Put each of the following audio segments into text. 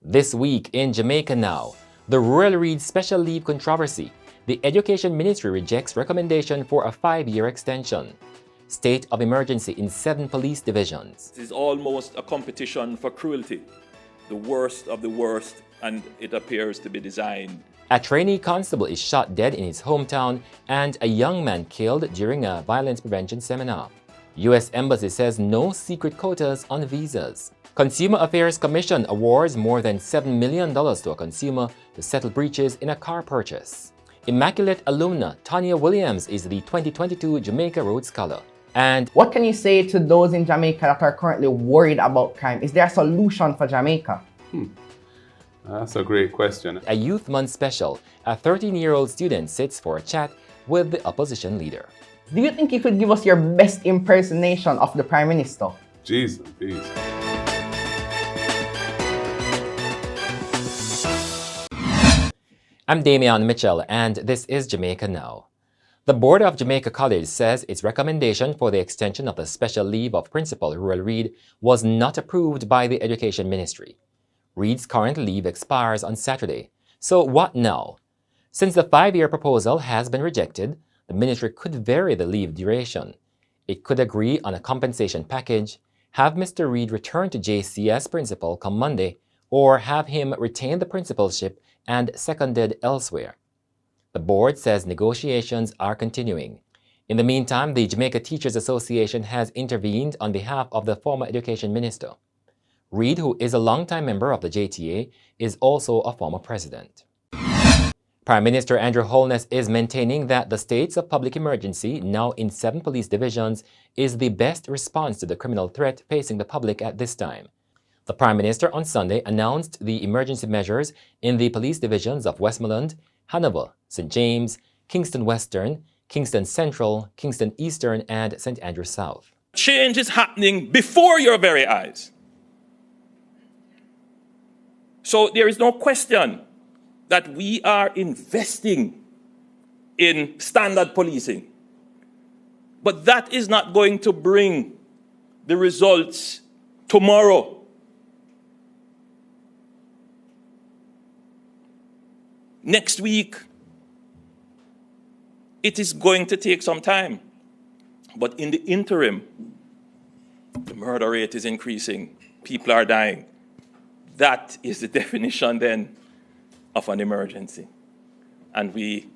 This week in Jamaica Now, the Ruel Reid special leave controversy. The Education Ministry rejects recommendation for a 5-year extension. State of emergency in 7 police divisions. This is almost a competition for cruelty, the worst of the worst, and it appears to be designed. A trainee constable is shot dead in his hometown and a young man killed during a violence prevention seminar. U.S. Embassy says no secret quotas on visas. Consumer Affairs Commission awards more than $7 million to a consumer to settle breaches in a car purchase. Immaculate alumna Tonia Williams is the 2022 Jamaica Rhodes Scholar. And what can you say to those in Jamaica that are currently worried about crime? Is there a solution for Jamaica? That's a great question. A Youth Month special, a 13-year-old student sits for a chat with the opposition leader. Do you think you could give us your best impersonation of the Prime Minister? Jesus, please. I'm Damian Mitchell, and this is Jamaica Now. The Board of Jamaica College says its recommendation for the extension of the special leave of Principal Ruel Reid was not approved by the Education Ministry. Reid's current leave expires on Saturday. So what now? Since the 5-year proposal has been rejected, the ministry could vary the leave duration. It could agree on a compensation package, have Mr. Reid return to JC as principal come Monday, or have him retain the principalship and seconded elsewhere. The board says negotiations are continuing. In the meantime, the Jamaica Teachers Association has intervened on behalf of the former education minister. Reid, who is a longtime member of the JTA, is also a former president. Prime Minister Andrew Holness is maintaining that the states of public emergency, now in 7 police divisions, is the best response to the criminal threat facing the public at this time. The Prime Minister on Sunday announced the emergency measures in the police divisions of Westmoreland, Hanover, St. James, Kingston Western, Kingston Central, Kingston Eastern, and St. Andrew South. Change is happening before your very eyes. So there is no question that we are investing in standard policing. But that is not going to bring the results tomorrow. Next week, it is going to take some time. But in the interim, the murder rate is increasing. People are dying. That is the definition then of an emergency. And we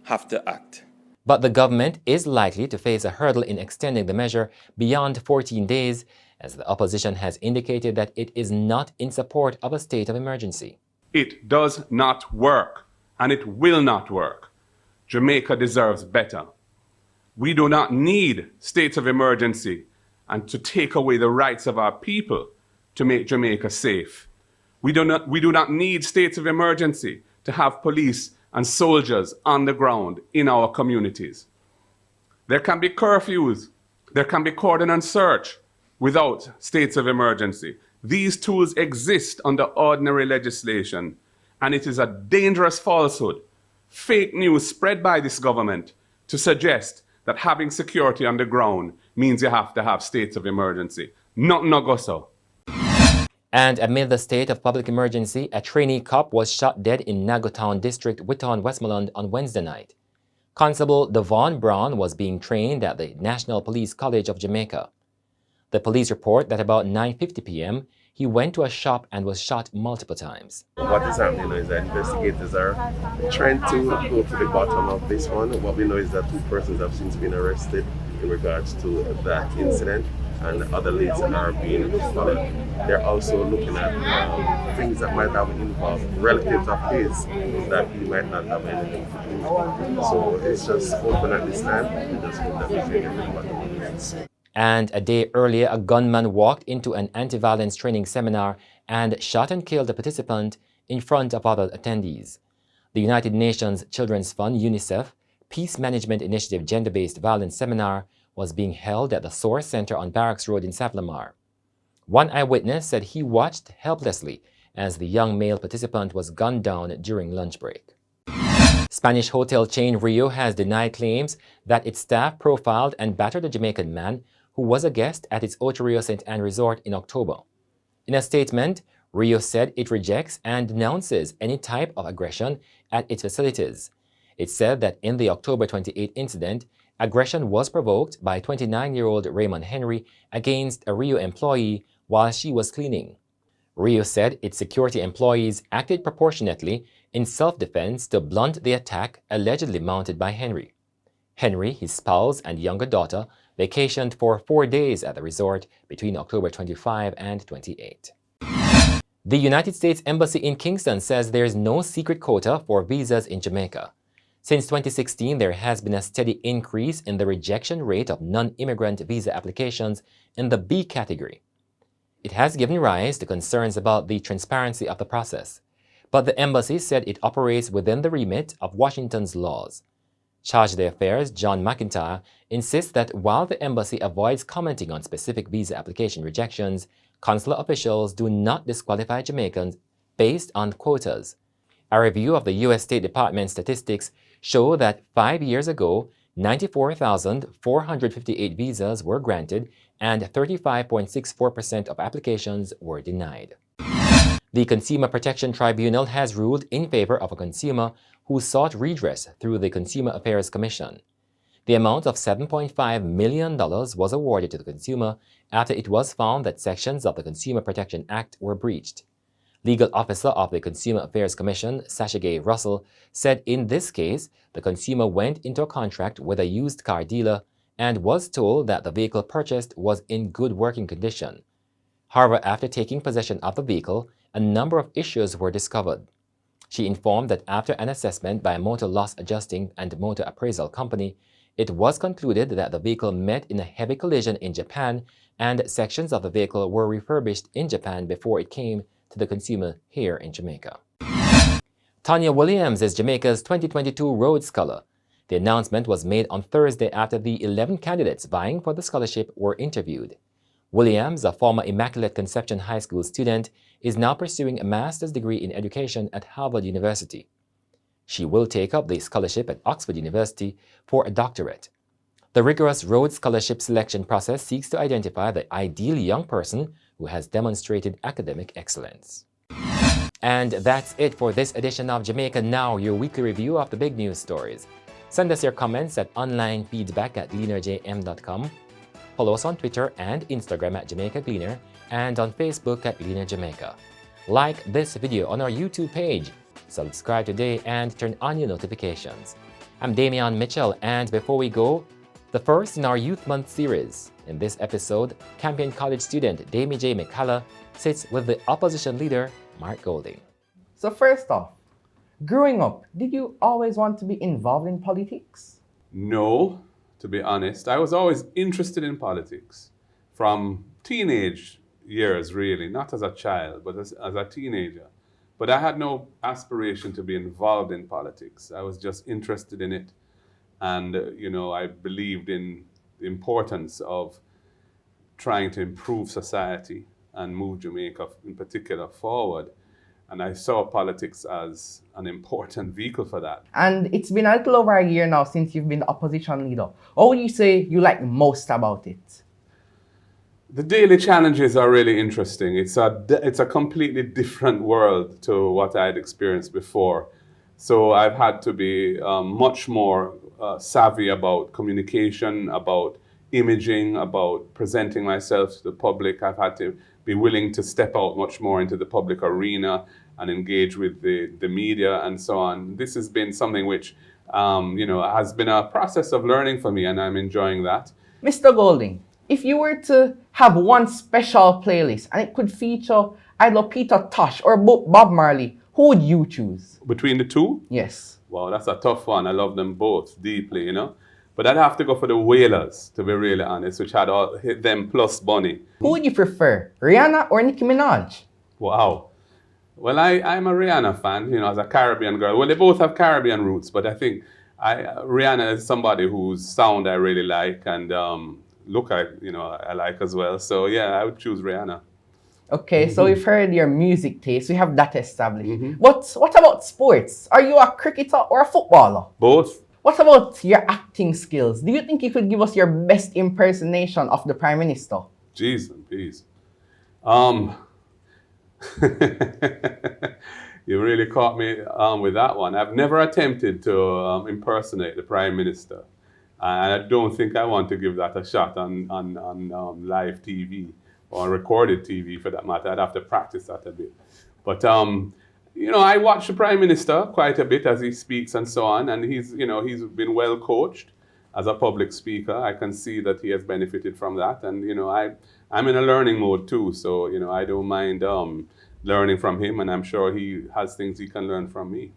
have to act. But the government is likely to face a hurdle in extending the measure beyond 14 days, as the opposition has indicated that it is not in support of a state of emergency. It does not work, and it will not work. Jamaica deserves better. We do not need states of emergency and to take away the rights of our people to make Jamaica safe. We do not need states of emergency to have police and soldiers on the ground in our communities. There can be curfews, there can be cordon and search without states of emergency. These tools exist under ordinary legislation, and it is a dangerous falsehood, fake news spread by this government to suggest that having security on the ground means you have to have states of emergency. Nothing no go so. And amid the state of public emergency, a trainee cop was shot dead in Nagotown District, Whitton, Westmoreland on Wednesday night. Constable Devon Brown was being trained at the National Police College of Jamaica. The police report that about 9:50 p.m., he went to a shop and was shot multiple times. What is happening now is that investigators are trying to go to the bottom of this one. What we know is that 2 persons have since been arrested in regards to that incident, and other leads are being followed. They're also looking at things that might have involved relatives of his that he might not have anything to do. So it's just open at this time. We just hope that we can get to the bottom of this. And a day earlier, a gunman walked into an anti-violence training seminar and shot and killed a participant in front of other attendees. The United Nations Children's Fund, UNICEF, Peace Management Initiative Gender-Based Violence Seminar was being held at the Source Center on Barracks Road in Savlamar. One eyewitness said he watched helplessly as the young male participant was gunned down during lunch break. Spanish hotel chain Rio has denied claims that its staff profiled and battered a Jamaican man who was a guest at its Ocho Rio St. Anne resort in October. In a statement, Rio said it rejects and denounces any type of aggression at its facilities. It said that in the October 28 incident, aggression was provoked by 29-year-old Raymond Henry against a Rio employee while she was cleaning. Rio said its security employees acted proportionately in self-defense to blunt the attack allegedly mounted by Henry. Henry, his spouse, and younger daughter vacationed for 4 days at the resort between October 25 and 28. The United States Embassy in Kingston says there is no secret quota for visas in Jamaica. Since 2016, there has been a steady increase in the rejection rate of non-immigrant visa applications in the B category. It has given rise to concerns about the transparency of the process, but the embassy said it operates within the remit of Washington's laws. Charge d'Affaires John McIntyre insists that while the embassy avoids commenting on specific visa application rejections, consular officials do not disqualify Jamaicans based on quotas. A review of the U.S. State Department statistics show that 5 years ago, 94,458 visas were granted and 35.64% of applications were denied. The Consumer Protection Tribunal has ruled in favor of a consumer who sought redress through the Consumer Affairs Commission. The amount of $7.5 million was awarded to the consumer after it was found that sections of the Consumer Protection Act were breached. Legal officer of the Consumer Affairs Commission, Sashagay Russell, said in this case, the consumer went into a contract with a used car dealer and was told that the vehicle purchased was in good working condition. However, after taking possession of the vehicle, a number of issues were discovered. She informed that after an assessment by a motor loss adjusting and motor appraisal company, it was concluded that the vehicle met in a heavy collision in Japan and sections of the vehicle were refurbished in Japan before it came to the consumer here in Jamaica. Tonia Williams is Jamaica's 2022 Rhodes Scholar. The announcement was made on Thursday after the 11 candidates vying for the scholarship were interviewed. Williams, a former Immaculate Conception High School student, is now pursuing a master's degree in education at Harvard University. She will take up the scholarship at Oxford University for a doctorate. The rigorous Rhodes Scholarship selection process seeks to identify the ideal young person who has demonstrated academic excellence. And that's it for this edition of Jamaica Now, your weekly review of the big news stories. Send us your comments at onlinefeedback@gleanerjm.com. Follow us on Twitter and Instagram at Jamaica Gleaner and on Facebook at Gleaner Jamaica. Like this video on our YouTube page. Subscribe today and turn on your notifications. I'm Damian Mitchell, and before we go, the first in our Youth Month series. In this episode, Campion College student Damie J. McCullough sits with the opposition leader, Mark Golding. So first off, growing up, did you always want to be involved in politics? No, to be honest. I was always interested in politics from teenage years, really, not as a child, but as a teenager. But I had no aspiration to be involved in politics. I was just interested in it. And, I believed in the importance of trying to improve society and move Jamaica in particular forward. And I saw politics as an important vehicle for that. And it's been a little over a year now since you've been the opposition leader. What would you say you like most about it? The daily challenges are really interesting. It's a completely different world to what I had experienced before. So I've had to be much more savvy about communication, about imaging, about presenting myself to the public. I've had to be willing to step out much more into the public arena and engage with the media and so on. This has been something which, has been a process of learning for me, and I'm enjoying that. Mr. Golding, if you were to have one special playlist and it could feature either Peter Tosh or Bob Marley, who would you choose? Between the two? Yes. Wow, that's a tough one. I love them both deeply, But I'd have to go for the Wailers, to be really honest, which had all hit them plus Bunny. Who would you prefer, Rihanna or Nicki Minaj? Wow. Well, I'm a Rihanna fan, as a Caribbean girl. Well, they both have Caribbean roots, but I think Rihanna is somebody whose sound I really like and look I like as well. So yeah, I would choose Rihanna. Okay, so we've heard your music taste. We have that established. But what about sports? Are you a cricketer or a footballer? Both. What about your acting skills? Do you think you could give us your best impersonation of the Prime Minister? Jeez and peas. You really caught me with that one. I've never attempted to impersonate the Prime Minister. And I don't think I want to give that a shot on live TV or recorded TV for that matter. I'd have to practice that a bit. But, you know, I watch the Prime Minister quite a bit as he speaks and so on. And he's been well coached as a public speaker. I can see that he has benefited from that. And, you know, I'm in a learning mode too. So, you know, I don't mind learning from him. And I'm sure he has things he can learn from me.